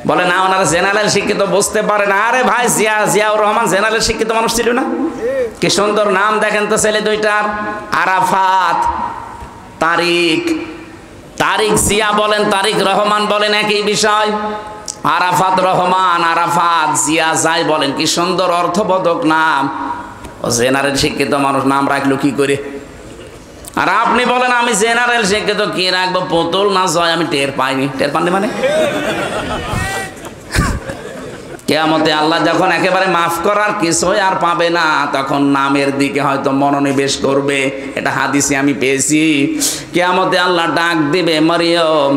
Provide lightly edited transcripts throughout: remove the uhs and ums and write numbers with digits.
বলে না ওনারা জেনারেল শিক্ষিত, বুঝতে পারে না। আরে ভাই, জিয়াউর রহমান জেনারেল শিক্ষিত মানুষ ছিল না? কি সুন্দর নাম দেখেন তো ছেলে দুইটার, আরাফাত, তারিক। তারিক জিয়া বলেন, তারিক রহমান বলেন, একই বিষয়। আরাফাত রহমান, আরাফাত জিয়া যাই বলেন, কি সুন্দর অর্থবোধক নাম। ও জেনারেল শিক্ষিত মানুষ নাম রাখলো কি করে? আর আপনি বলেন আমি জেনারেল শিক্ষিত, কি রাখবো? পুতুল না জয়, আমি টের পাইনি। টের পাননি মানে? কিয়ামতে আল্লাহ যখন একেবারে মাফ করার কিছুই আর পাবে না, তখন নামের দিকে হয়তো মনোনিবেশ করবে। এটা হাদিসে আমি পেয়েছি। কিয়ামতে আল্লাহ ডাক দিবে মরিয়ম,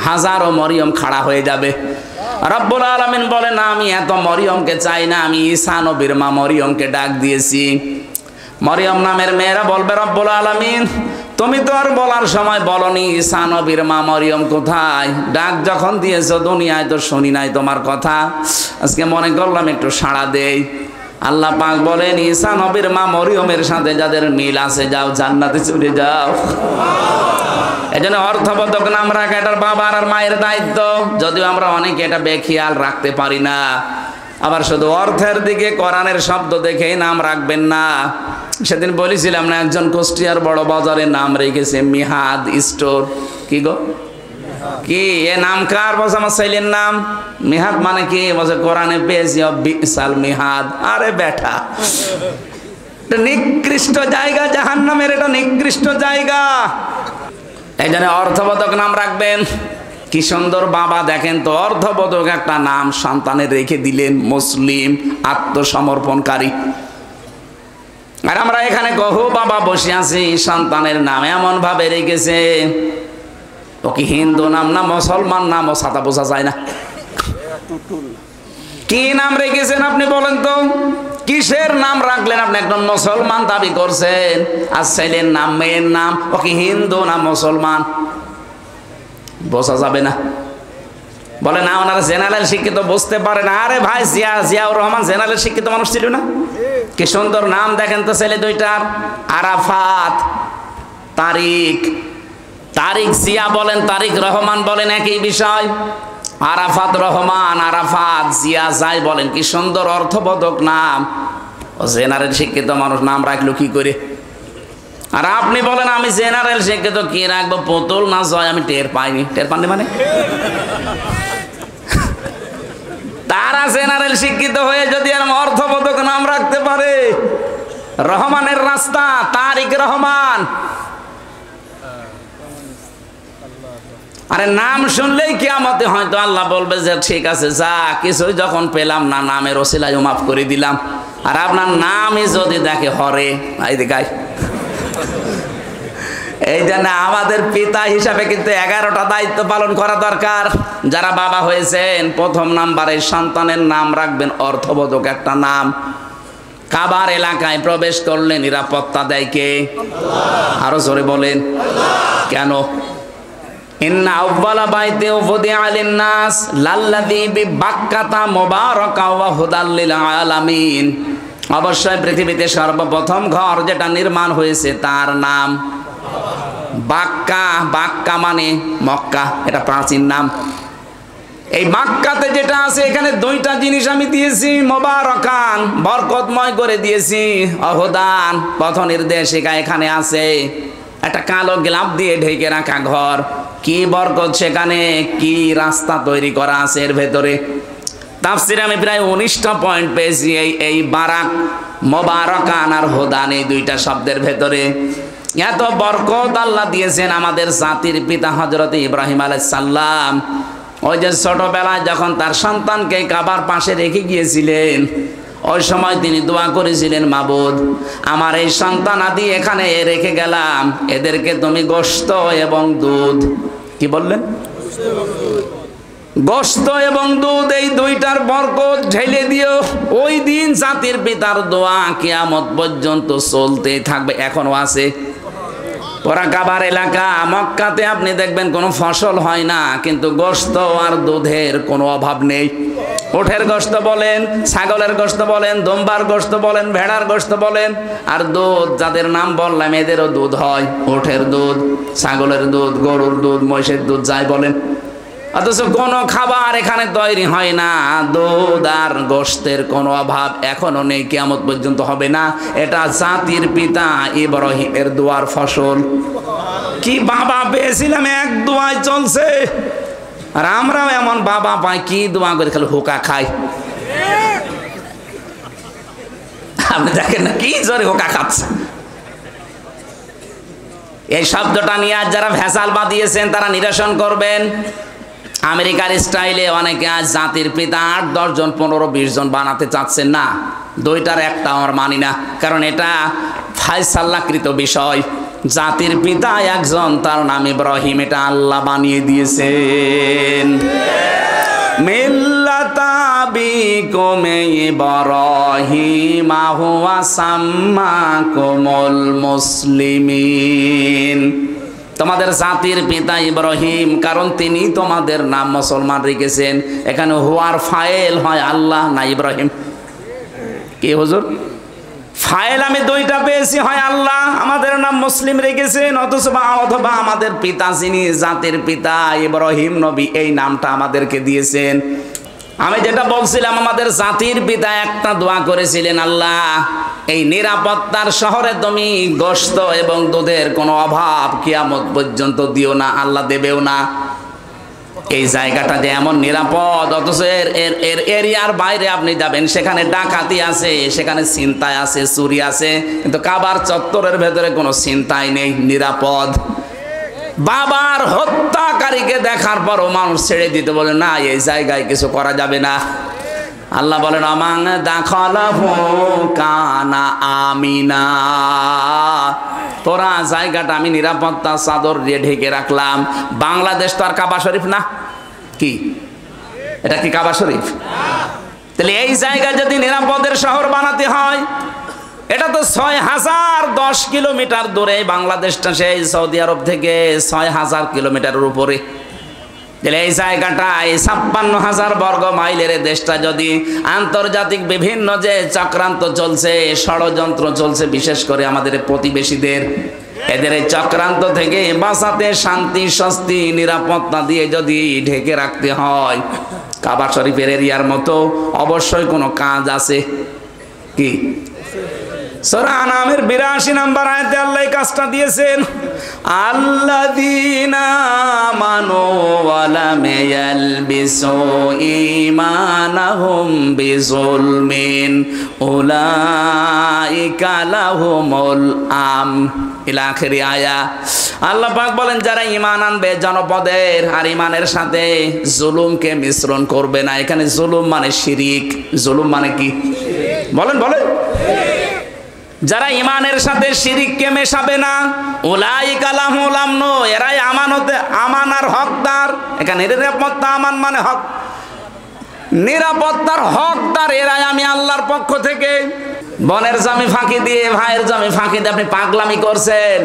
হাজারো মরিয়ম খাড়া হয়ে যাবে। রব্বুল আলামিন বলেন আমি এত মরিয়মকে চাই না, আমি ঈসা নবীর মা মরিয়মকে ডাক দিয়েছি। মরিয়ম নামের মেয়েরা বলবে রব্বুল আলামিন তুমি তো আর বলার সময় বলনি ঈসা নবীর মা মরিয়ম কোথায়? ডাক যখন দিয়েছো দুনিয়ায় তো শুনি নাই তোমার কথা, আজকে মনে করলাম একটু সাড়া দেই। আল্লাহ পাক বলেন ঈসা নবীর মা মরিয়মের সাথে যাদের মিল আছে যাও জান্নাতে চলে যাও। এজন্য অর্থবোধক নাম রাখা এটার বাবার আর মায়ের দায়িত্ব, যদিও আমরা অনেকে এটা বেখেয়াল রাখতে পারি না। আবার শুধু অর্থের দিকে কোরআনের শব্দ দেখেই নাম রাখবেন না। সেদিন বলেছিলাম না, একজন কুষ্টিয়ার বড় বাজারে নাম রেখেছে মিহাদ স্টোর। কি গো, কি এ নাম কার? বলছে আমার ছেলের নাম। মিহাদ মানে কি? বলছে কোরআনে পেয়েছি বিসাল মিহাদ। আরে বেটা, এটা নিকৃষ্ট জায়গা, জাহান্নামের এটা নিকৃষ্ট জায়গা। এই জন্য অর্থবোধক নাম রাখবেন। কি সুন্দর বাবা, দেখেন তো অর্থবোধক একটা নাম সন্তানের রেখে দিলেন, মুসলিম, আত্মসমর্পণকারী। আর আমরা এখানে বহু বাবা বসে আছি, সন্তানের নাম এমন ভাবে রেখেছে, ও কি হিন্দু নাম না মুসলমান নাম, ও ছাতা বোঝা যায় না। কি নাম রেখেছেন আপনি বলেন তো? কিসের নাম রাখলেন আপনি? একজন মুসলমান দাবি করছেন, আর ছেলের নাম, মেয়ের নাম, ও কি হিন্দু না মুসলমান? বোঝা যাবে না। বলে না ওনারা জেনারেল শিক্ষিত, বুঝতে পারে না। আরে ভাই, জিয়াউর রহমান জেনারেল শিক্ষিত মানুষ ছিল না? কি সুন্দর নাম দেখেন তো ছেলে দুইটার, আরাফাত, তারিক। তারিক জিয়া বলেন, তারিক রহমান বলেন, একই বিষয়। আরাফাত রহমান, আরাফাত জিয়া যাই বলেন, কি সুন্দর অর্থবোধক নাম। ও জেনারেল শিক্ষিত মানুষ নাম রাখলো কি করে? আর আপনি বলেন আমি জেনারেল শিক্ষিত, কি রাখবো? পুতুল না জয়, আমি টের পাইনি। টের পাননি মানে? তারা জেনারেল শিক্ষিত হয়ে যদি আর অর্থবোধক নাম রাখতে পারে, রহমানের রাস্তা, তারিক রহমান। আরে নাম শুনলেই কিয়ামতে হয়তো আল্লাহ বলবে যে ঠিক আছে, যা কিছুই যখন পেলাম না, নামের ওসিলায় মাফ করে দিলাম। আর আপনার নামই যদি দেখে হরে, এই দেখায়। এই জন্য আমাদের পিতা হিসাবে কিন্তু 11টা দায়িত্ব পালন করা দরকার। যারা বাবা হয়েছেন, প্রথম নাম্বারে সন্তানের নাম রাখবেন অর্থবোধক একটা নাম। কাবার এলাকায় প্রবেশ করলে নিরাপত্তা দেয় কে? আরো জোরে বলেন। কেন? ইন্না আউয়ালা বাইতি উফদিআ লিন-নাস লাল্লাযী বিবাক্কাতা মুবারাকা ওয়া হুদাল লিল আলামিন। অবশ্যই পৃথিবীতে সর্বপ্রথম ঘর যেটা নির্মাণ হয়েছে তার নাম বাক্কা। বাক্কা মানে মক্কা, এটা প্রাচীন নাম। এই মক্কাতে যেটা আছে, এখানে দুইটা জিনিস আমি দিয়েছি, মুবারাকান, বরকতময় করে দিয়েছি, অহুদান, পথ নির্দেশ এখানে আছে। একটা কালো গ্লাভ দিয়ে ঢেকে রাখা ঘর, কি বরকত সেখানে, কি রাস্তা তৈরি করা আছে এর ভেতরে। তাফসিরে আমি প্রায় 19টা পয়েন্ট পেয়েছি এই বারাক, মুবারাকান আর হুদান, এই দুইটা শব্দের ভেতরে। এত বরকত আল্লাহ দিয়েছেন আমাদের জাতির পিতা হযরত ইব্রাহিম আলাইহিস সালাম। ওই যে ছোটবেলায় যখন তার সন্তানকে কাবার পাশে রেখে গিয়েছিলেন, ওই সময় তিনি দোয়া করেছিলেন, মাবুদ আমার এই সন্তান আদি এখানে রেখে গেলাম, এদেরকে তুমি গোশত এবং দুধ, কি বললেন? গোশত এবং দুধ, এই দুইটার বরকত ঢেলে দিও। ওই দিন জাতির পিতার দোয়া কিয়ামত পর্যন্ত চলতেই থাকবে, এখনো আছে। ওরা কাবার এলাকা, মক্কাতে আপনি দেখবেন কোনো ফসল হয় না, কিন্তু গোশত আর দুধের কোনো অভাব নেই। উটের গোশত বলেন, ছাগলের গোশত বলেন, দুম্বার গোশত বলেন, ভেড়ার গোশত বলেন, আর দুধ যাদের নাম বললাম এদেরও দুধ হয়। উটের দুধ, ছাগলের দুধ, গরুর দুধ, মহিষের দুধ যাই বলেন। অথচ কোনো খাবার এখানে তৈরি হয় না, দুধ আর গোশতের কোনো অভাব এখনো নেই, কিয়ামত পর্যন্ত হবে না। এটা জাতির পিতা ইব্রাহিমের দোয়ার ফসল। কি বাবা পেয়েছিলাম, এক দোয়ায় চলছে। আর আমরাও এমন বাবা পাই, কি দোয়া করে খালি হোকা খাই। আপনি দেখেন না কি জোরে হোকা খাচ্ছে। এই শব্দটা নিয়ে আজ যারা ভেজাল বাঁধিয়েছেন তারা নিরসন করবেন। আমেরিকার স্টাইলে অনেকে আজ জাতির পিতা 8-10 জন 15-20 জন বানাতে চাচ্ছেন না। দুইটার একটা আমার মানি না, কারণ এটা ফায়সাল্লাকৃত বিষয়। জাতির পিতা একজন, তার নাম ইব্রাহিম, এটা আল্লাহ বানিয়ে দিয়েছেন। মিল্লাতা আবিকুম ইব্রাহিম হুয়া সাম্মাকুমুল মুসলিমিন। তোমাদের জাতির পিতা ইব্রাহিম, কারণ তিনি তোমাদের নাম মুসলমান রেখেছেন। এখানে হুয়ার ফাইল হয় আল্লাহ না ইব্রাহিম। কি হুজুর, ফাইল আমি দুইটা পেয়েছি, হয় আল্লাহ আমাদের নাম মুসলিম রেখেছেন, অথবা আমাদের পিতা যিনি জাতির পিতা ইব্রাহিম নবী, এই নামটা আমাদেরকে দিয়েছেন। আমি যেটা বলছিলাম, আমাদের জাতির পিতা একটা দোয়া করেছিলেন, আল্লাহ এই নিরাপত্তার শহরে তুমি গোশত এবং দুধের কোনো অভাব কিয়ামত পর্যন্ত দিও না, আল্লাহ দেবেও না। এই জায়গাটা যে এমন নিরাপদ, অথচ এর এরিয়ার বাইরে আপনি যাবেন, সেখানে ডাকাতি আছে, সেখানে ছিনতাই আছে, চুরি আছে, কিন্তু কাবার চত্বরের ভেতরে কোনো ছিনতাই নেই, নিরাপদ। বাবার হত্যাকারীকে দেখার পরও মানুষ ছেড়ে দিতে বলে না, এই জায়গায় কিছু করা যাবে না। আল্লাহ বলেন আমান দাখালাহু কানা আমিনা, তোরা জায়গাটা আমি নিরাপত্তা চাদর দিয়ে ঢেকে রাখলাম। বাংলাদেশ তো আর কাবা শরীফ না, কি এটা কি কাবা শরীফ? তাহলে এই জায়গায় যদি নিরাপদের শহর বানাতে হয়, এটা তো 6010 কিলোমিটার দূরে বাংলাদেশটা, সেই সৌদি আরব থেকে 6000 কিলোমিটারের উপরে। তাহলে এই জায়গাটা, এই 56,000 বর্গ মাইলের দেশটা যদি আন্তর্জাতিক বিভিন্ন যে চক্রান্ত চলছে, ষড়যন্ত্র চলছে, বিশেষ করে আমাদের প্রতিবেশীদের, এদের এই চক্রান্ত থেকে বাঁচাতে শান্তি, স্বস্তি, নিরাপত্তা দিয়ে যদি ঢেকে রাখতে হয়, কাবা শরীফের এরিয়ার মতো অবশ্যই কোনো কাজ আছে। কি সূরা আনামের 82 নম্বর আয়াতে আল্লাহ এই কাজটা দিয়েছেন, আল্লাযীনা আমানু ওয়া লাম ইয়ালবিসু ঈমানাহুম বিযুলমিন উলাইকা লাহুমুল আমন ইলা আখিরি আয়া। আল্লাহ পাক বলেন যারা ঈমান আনবে জনপদের, আর ঈমানের সাথে জুলুমকে মিশ্রণ করবে না। এখানে জুলুম মানে শিরিক। জুলুম মানে কি বলেন বলেন? যারা ঈমানের সাথে শিরিককে মেশাবে না, উলাইকা লাহুমুল আমন, এরাই আমানতে, আমানার হকদার। এখানে নিরাপত্তা, আমান মানে হক, নিরাপত্তার হকদার এরাই আমি আল্লাহর পক্ষ থেকে। বোনের জমি ফাঁকি দিয়ে, ভাইয়ের জমি ফাঁকি দিয়ে আপনি পাগলামি করছেন,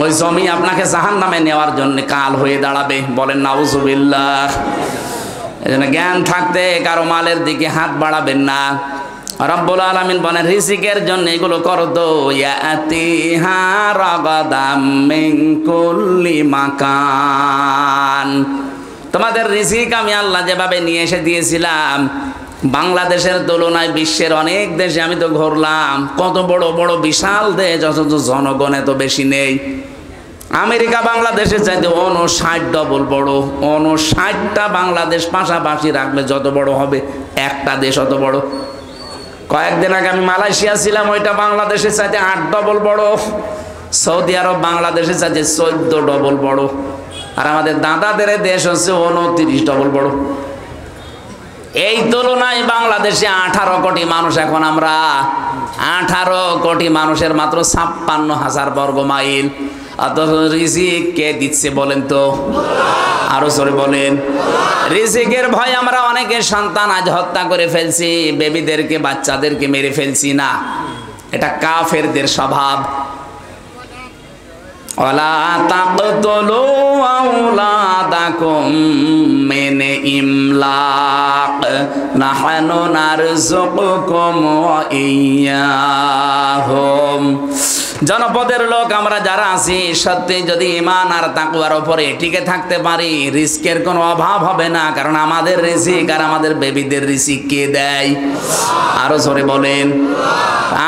ওই জমি আপনাকে জাহান্নামে নেওয়ার জন্য কাল হয়ে দাঁড়াবে। বলেন নাউজুবিল্লাহ। এজন্য জ্ঞান থাকতে কারো মালের দিকে হাত বাড়াবেন না। রব্বুল আলামিন বলেন রিজিকের জন্য এগুলো করো তো, ইয়াতিহা রাগাদাম মিন কুল্লি মাকান। তোমাদের রিজিক আমি আল্লাহ যেভাবে নিয়ে এসে দিয়েছিলাম, বাংলাদেশের তুলনায় বিশ্বের অনেক দেশে আমি তো ঘুরলাম, কত বড় বড় বিশাল দেশ, অথচ জনগণ এত বেশি নেই। আমেরিকা বাংলাদেশের চাইতে 59 ডবল বড়। 59টা বাংলাদেশ পাশাপাশি রাখলে যত বড় হবে একটা দেশ অত বড়। কয়েকদিন আগে আমি মালয়েশিয়া ছিলাম, ওইটা বাংলাদেশের চাইতে 8 ডবল বড়। সৌদি আরব বাংলাদেশের চাইতে 14 ডবল বড়। আর আমাদের দাদাদের দেশ হচ্ছে 29 ডবল বড়। এই তুলনায় বাংলাদেশে 18 কোটি মানুষ, এখন আমরা 18 কোটি মানুষের মাত্র 56,000 বর্গ মাইল। অথচ রিজিক কে দিচ্ছে বলেন তো? আরো জোরে বলেন। রিজিকের ভয় আমরা অনেকে সন্তান আজ হত্যা করে ফেলছি, বেবিদেরকে, বাচ্চাদেরকে মেরে ফেলছি না, এটা কাফেরদের স্বভাব। ওয়ালা তাকতুলু আওলাদাকুম মিন ইমলাক নাহনু নারযুকুকুম ওয়া ইয়্যাহুম। জনপদের লোক আমরা যারা আছি, সত্যি যদি ঈমান আর তাকওয়ার উপরে টিকে থাকতে পারি, রিস্কের কোনো অভাব হবে না। কারণ আমাদের রিজিক আর আমাদের বেবিদের রিজিক কে দেয়? আরো জোরে বলেন।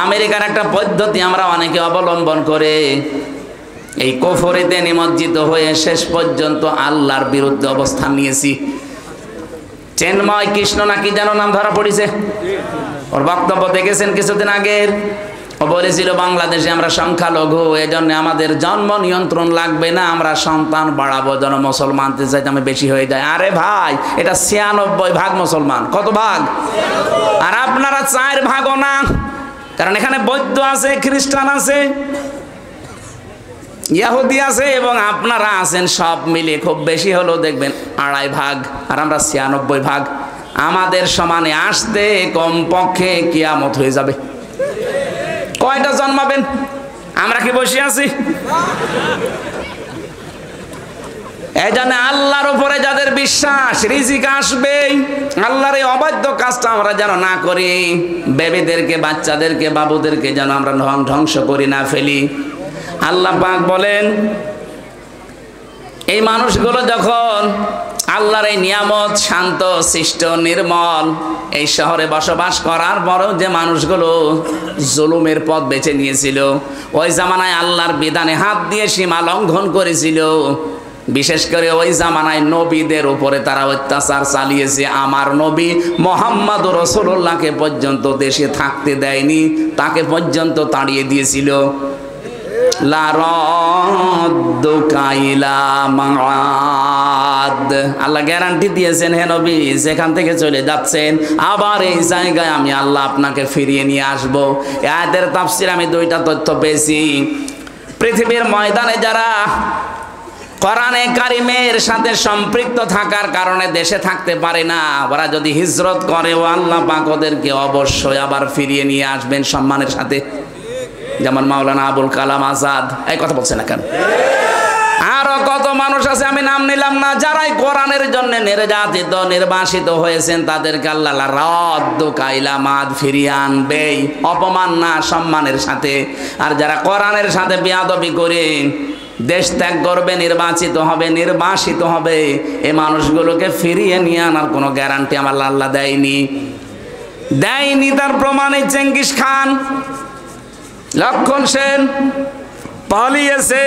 আমেরিকার একটা পদ্ধতি আমরা অনেকে অবলম্বন করে এই কুফরিতে নিমজ্জিত হয়ে শেষ পর্যন্ত আল্লাহর বিরুদ্ধে অবস্থান নিয়েছি। চেন্ময় কৃষ্ণ নাকি যেন নাম ধরা পড়েছে, ওর বক্তব্য দেখেছেন কিছুদিন আগের। ও বলেছিল বাংলাদেশে আমরা সংখ্যালঘু, এজন্য আমাদের জন্ম নিয়ন্ত্রণ লাগবে না, আমরা সন্তান বাড়াবো যেন মুসলমানদের চাইতে আমি বেশি হয়ে যায়। আরে ভাই, এটা 96% মুসলমান। কত ভাগ? আর আপনারা 4 ভাগও না, কারণ এখানে বৌদ্ধ আছে, খ্রিস্টান আছে, ইহুদি আছে এবং আপনারা আছেন, সব মিলে খুব বেশি হলেও দেখবেন 2.5 ভাগ, আর আমরা 96 ভাগ। আমাদের সমানে আসতে কমপক্ষে কিয়ামত হয়ে যাবে। কয়টা জন্মাবেন? আমরা কি বসে আছি? এই জন্য আল্লাহর উপরে যাদের বিশ্বাস, রিজিক আসবেই। আল্লাহর এই অবাধ্য কাজটা আমরা যেন না করি, বেবিদেরকে, বাচ্চাদেরকে, বাবুদেরকে যেন আমরা ধ্বংস করি না ফেলি। আল্লাহ পাক বলেন, এই মানুষগুলো যখন আল্লাহর এই নিয়ামত, শান্ত, শিষ্ট, নির্মল এই শহরে বসবাস করার পরেও যে মানুষগুলো জুলুমের পথ বেছে নিয়েছিল, ওই জামানায় আল্লাহর বিধানে হাত দিয়ে সীমা লঙ্ঘন করেছিল, বিশেষ করে ওই জামানায় নবীদের উপরে তারা অত্যাচার চালিয়েছে। আমার নবী মুহাম্মদ রাসূলুল্লাহকে পর্যন্ত দেশে থাকতে দেয়নি, তাকে পর্যন্ত তাড়িয়ে দিয়েছিল। আল্লাহ গ্যারান্টি দিয়েছেন, হে নবী, যেখান থেকে চলে যাচ্ছেন আবার এই জায়গায় আমি আল্লাহ আপনাকে ফিরিয়ে নিয়ে আসবো। এই আয়াতের তাফসীর আমি 2টা তথ্য পেয়েছি। পৃথিবীর ময়দানে যারা কোরআনে কারিমের সাথে সম্পৃক্ত থাকার কারণে দেশে থাকতে পারে না, ওরা যদি হিজরত করে, ও আল্লাহ পাক ওদেরকে অবশ্যই আবার ফিরিয়ে নিয়ে আসবেন সম্মানের সাথে। যেমন মাওলানা আবুল কালাম আজাদ, এই কথা বলছে না কেন? আরো কত মানুষ আছে, আমি নাম নিলাম না, যারাই কোরআনের জন্য নির্যাতিত, নির্বাসিত হয়েছেন, তাদেরকে আল্লাহ রাদ্দুকা ইলা মাদ ফিরিয়ে আনবেই, অপমান না, সম্মানের সাথে। আর যারা কোরআনের সাথে বেয়াদবি করে দেশ ত্যাগ করবে, নির্বাচিত হবে, নির্বাসিত হবে, এই মানুষগুলোকে ফিরিয়ে নিয়ে আনার কোনো গ্যারান্টি আমার আল্লাহ দেয়নি। তার প্রমাণে চেঙ্গিস খান, লক্ষণ সেন পালিয়েছে,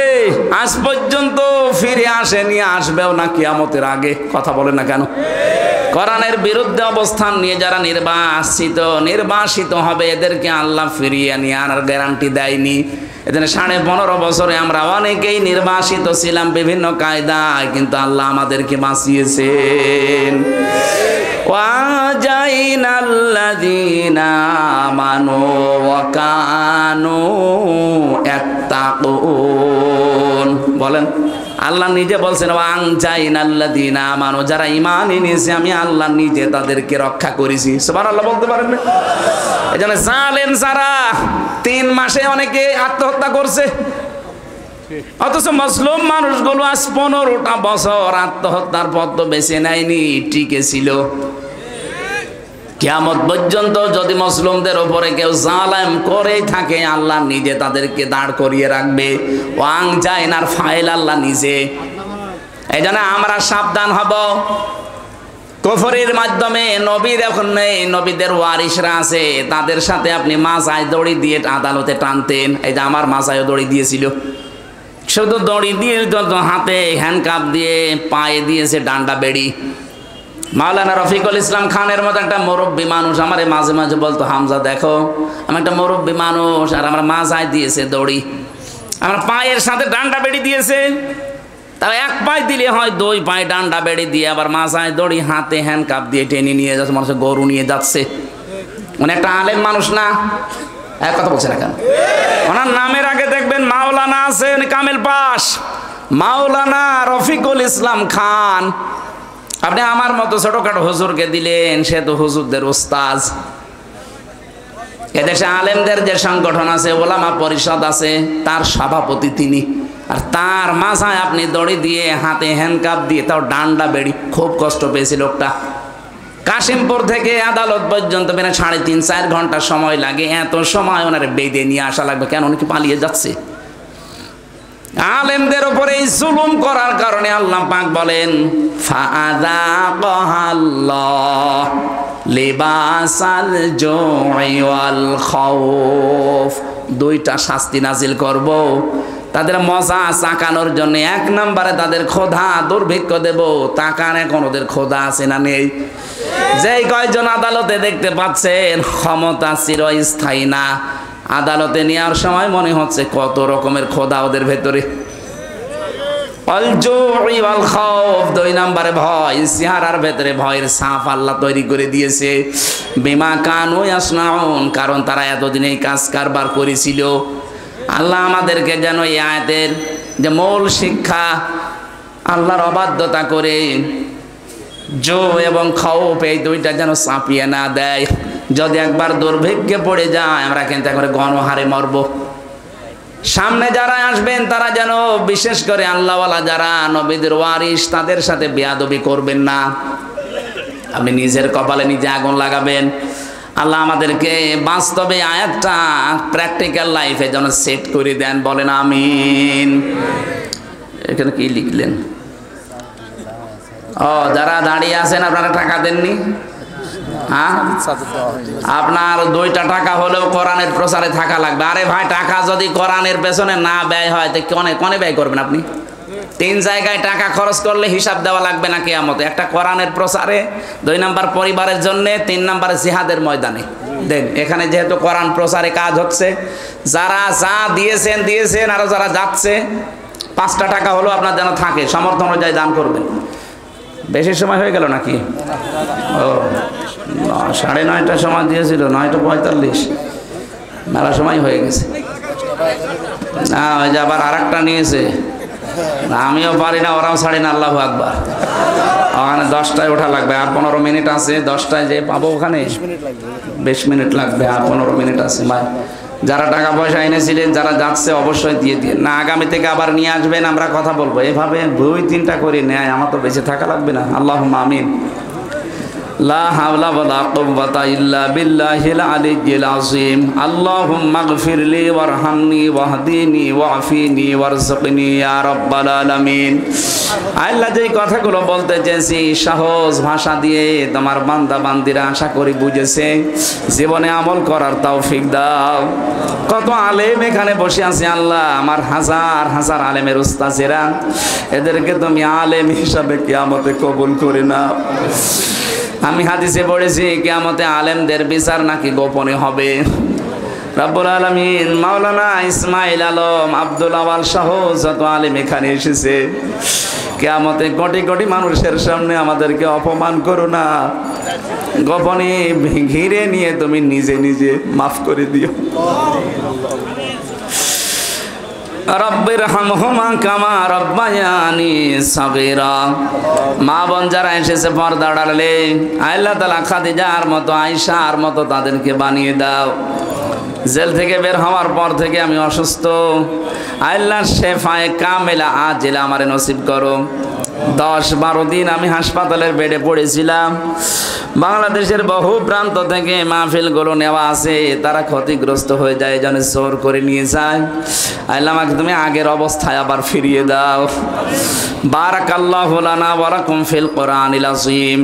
আজ পর্যন্ত ফিরে আসেনি, আসবেও না কিয়ামতের আগে। কথা বলে না কেন? কোরআনের বিরুদ্ধে অবস্থান নিয়ে যারা নির্বাসিত হবে, এদেরকে আল্লাহ ফিরিয়ে নিয়ে আনার গ্যারান্টি দেয়নি। এখানে 15.5 বছরে আমরা অনেকেই নির্বাসিত ছিলাম বিভিন্ন কায়দায়, কিন্তু আল্লাহ আমাদেরকে বাঁচিয়েছেন। ওয়াজাইনাল্লাযীনা আমানু ওয়া কানু ইয়াত্তাকুন। বলেন, আল্লাহ নিজে বলছেন, ওয়াজাইনাল্লাযীনা আমানু, যারা ঈমান এনেছে আমি আল্লাহ নিজে তাদেরকে রক্ষা করেছি। সুবহানাল্লাহ বলতে পারেন না? এজন্য জালেম যারা 3 মাসে অনেকে আত্মহত্যা করছে, অথচ মুসলিম মানুষগুলো আজ 15টা বছর আত্মহত্যার পথ তো বেছে নেয়নি, টিকে ছিল। কিয়ামত পর্যন্ত যদি মুসলিমদের উপরে কেউ জালেম করেই থাকে, আল্লাহ নিজে তাদেরকে দাঁড় করিয়ে রাখবে। ওয়াং জাইনার ফাইল আল্লাহ নিজে। এই জন্য আমরা সাবধান হব। কুফরের মাধ্যমে নবীর এখন নেই, নবীদের ওয়ারিসরা আছে, তাদের সাথে আপনি মাজায় দড়ি দিয়ে আদালতে টানতেন। এই যে আমার মাজায় দড়ি দিয়েছিল, শুধু দড়ি দিয়ে, হাতে হ্যান্ডকাপ দিয়ে, পায়ে দিয়েছে ডান্ডা বেড়ি। মাওলানা রফিকুল ইসলাম খানের মতো একটা মুরব্বী মানুষ আমার মাঝে মাঝে বলতো, হামজা দেখো, আমি একটা মুরব্বী মানুষ, আর আমার মাজায় দিয়েছে দড়ি, আমার পায়ের সাথে ডান্ডা বেড়ি দিয়েছে। তাও 1 পায়ে দিলে হয়, 2 পায়ে ডান্ডা বেড়ি দিয়ে আবার মাজায় দড়ি, হাতে হ্যান্ডকাপ দিয়ে টেনে নিয়ে যাচ্ছে, মানুষের গরু নিয়ে যাচ্ছে। উনি একটা আলেম মানুষ না? এক কথা বলছে না কেন? ওনার নামের আগে দেখবেন মাওলানা আছেন, কামেল পাশ, মাওলানা রফিকুল ইসলাম খান। আপনি আমার মতো ছোটখাটো হুজুরকে দিলেন, সে তো হুজুরদের ওস্তাজ। এদেশে আলেমদের যে সংগঠন আছে, ওলামা পরিষদ আছে, তার সভাপতি তিনি। আর তার মাথায় আপনি দড়ি দিয়ে, হাতে হ্যান্ডকাপ দিয়ে, তাও ডান্ডা বেড়ি, খুব কষ্ট পেয়েছে লোকটা। কাশিমপুর থেকে আদালত পর্যন্ত বেনা 3.5-4 ঘন্টা সময় লাগে। এত সময় ওনারে বেঁধে নিয়ে আসা লাগবে কেন? উনি কি পালিয়ে যাচ্ছে? আলেমদের উপরে এই জুলুম করার কারণে আল্লাহ পাক বলেন ফাআযাকাল্লাহ লিবাসাল জুই ওয়াল খাউফ, দুইটা শাস্তি নাজিল করব তাদের মজা চাকানোর জন্য। 1 নম্বরে তাদের ক্ষুধা দুর্ভিক্ষ দেব। তাকান এখন ওদের ক্ষুধা আছে না নেই? যেই কয়জন আদালতে দেখতে পাচ্ছেন ক্ষমতা চিরস্থায়ী না, আদালতে নেওয়ার সময় মনে হচ্ছে কত রকমের ক্ষুধা ওদের ভেতরে। আল জুই ওয়াল খাউফ, 2 নম্বরে ভয়। চেহারার ভেতরে ভয়ের ছাপ আল্লাহ তৈরি করে দিয়েছে। বিমা কানু ইয়াসনাউন, কারণ তারা এতদিন এই কাজ কারবার করেছিল। আল্লাহ আমাদেরকে যেন এই আয়াতের যে মূল শিক্ষা, আল্লাহর অবাধ্যতা করে জো এবং খাউফ এই দুইটা যেন চাপিয়ে না দেয়। যদি একবার দুর্ভিক্ষে পড়ে যায় আমরা কিন্তু একবারে গণহারে মরব। সামনে যারা আসবেন তারা যেন বিশেষ করে আল্লাহওয়ালা যারা নবীদের ওয়ারিস তাদের সাথে বেয়াদবি করবেন না। আপনি নিজের কপালে নিজে আগুন লাগাবেন। আল্লাহ আমাদেরকে বাস্তবে আয়াতটা প্র্যাকটিক্যাল লাইফে যেন সেট করে দেন, বলেন আমিন। এখানে কি লিখলেন? ও যারা দাঁড়িয়ে আছেন আপনারা টাকা দেননি? হ্যাঁ, আপনার 2টা টাকা হলেও কোরআনের প্রচারে থাকা লাগবে। আরে ভাই, টাকা যদি কোরআনের পেছনে না ব্যয় হয় তো কনে ব্যয় করবেন আপনি? 3 জায়গায় টাকা খরচ করলে হিসাব দেওয়া লাগবে না কিয়ামতে। একটা কোরআনের প্রচারে, 2 নম্বর পরিবারের জন্য, 3 নম্বরে জিহাদের ময়দানে দেন। এখানে যেহেতু কোরআন প্রচারে কাজ হচ্ছে, যারা যা দিয়েছেন আর যারা যাচ্ছে 5টা টাকা হলেও আপনার যেন থাকে, সামর্থ্য অনুযায়ী দান করবেন। বেশি সময় হয়ে গেল নাকি? ও 9:30টার সময় দিয়েছিল, 9:45, মেলা সময় হয়ে গেছে। না ওই যে আবার আরেকটা নিয়েছে, আমিও পারি না, ওরাও ছাড়ি না। আল্লাহু আকবার। ওখানে 10টায় ওঠা লাগবে, আর 15 মিনিট আছে। 10টায় যে পাবো ওখানে 20 মিনিট লাগবে, আর 15 মিনিট আছে। ভাই যারা টাকা পয়সা এনেছিলেন, যারা যাচ্ছে অবশ্যই দিয়ে না, আগামী থেকে আবার নিয়ে আসবেন, আমরা কথা বলবো। এভাবে 2-3টা করে নেয়, আমার তো বেঁচে থাকা লাগবে না। আল্লাহুম্মা আমিন। লা হাওলা ওয়ালা কুওয়াতা ইল্লা বিল্লাহিল আলিয়্যিল আযীম। আল্লাহুম্মা গফিরলি ওয়ারহামনি ওয়াহদিনি ওয়াফিনি ওয়ারযুকনি ইয়া রাব্বাল আলামিন। আল্লাহ যে কথাগুলো বলতে চেয়েছি সহজ ভাষা দিয়ে তোমার বান্দা বান্দিরা আশা করি বুঝেছে, জীবনে আমল করার তৌফিক দাও। কত আলেম এখানে বসে আছে আল্লাহ, আমার হাজার হাজার আলেমের উস্তাদেরা, এদেরকে তুমি আলেম হিসাবে কিয়ামতে কবুল করে নাও। আমি হাদিসে পড়েছি কিয়ামতে আলেমদের বিচার নাকি গোপনে হবে। রব্বুল আলামিন মাওলানা ইসমাইল আলম, আব্দুল আওয়াল সহ যত আলেম এখানে এসেছে, কিয়ামতে কোটি কোটি মানুষের সামনে আমাদেরকে অপমান করো না, গোপনে ঘিরে নিয়ে তুমি নিজে নিজে মাফ করে দিও। রব্বির হামহুমা কামা রব্বায়ানি সাগীরা। মা বোন যারা এসেছে পর্দা আড়ালে, আল্লাহ তাআলা খাদিজার মতো, আয়েশার মতো তাদেরকে বানিয়ে দাও। জেল থেকে বের হওয়ার পর থেকে আমি অসুস্থ, আল্লাহ শেফায়ে কামেলা আজিলা আমারে নসিব করো। 10-12 দিন আমি হাসপাতালের বেডে পড়েছিলাম। বাংলাদেশের বহু প্রান্ত থেকে মাহফিলগুলো নেওয়া আছে, তারা ক্ষতিগ্রস্ত হয়ে যায়, যেন জোর করে নিয়ে যায়। আল্লাহ আমাকে তুমি আগের অবস্থায় আবার ফিরিয়ে দাও। বারাকাল্লাহু লানা ওয়া লাকুম ফিল কোরআনিল আযীম।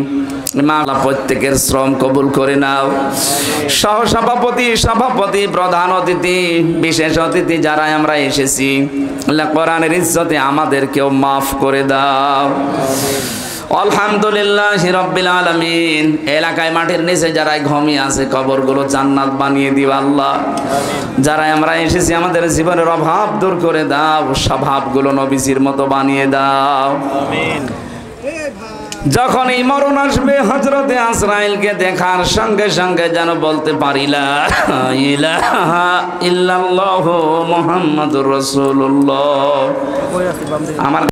আল্লাহ প্রত্যেকের শ্রম কবুল করে নাও। সহসভাপতি, সভাপতি, প্রধান অতিথি, বিশেষ অতিথি যারা আমরা এসেছি, আল্লাহ কোরআনের ইজ্জতে আমাদেরকেও মাফ করে দাও। আলহামদুলিল্লাহি রাব্বিল আলামিন। এলাকায় মাটির নিচে যারা ঘুমিয়ে আছে কবরগুলো জান্নাত বানিয়ে দিও আল্লাহ। যারা আমরা এসেছি আমাদের জীবনের অভাব দূর করে দাও, স্বভাবগুলো নবীজির মতো বানিয়ে দাও। আমিন। যখন এই মরণ আসবে, হযরতে আজরাইলকে দেখার সঙ্গে সঙ্গে যেন বলতে পারি লা ইলাহা ইল্লাল্লাহু মুহাম্মাদুর রাসূলুল্লাহ। আমার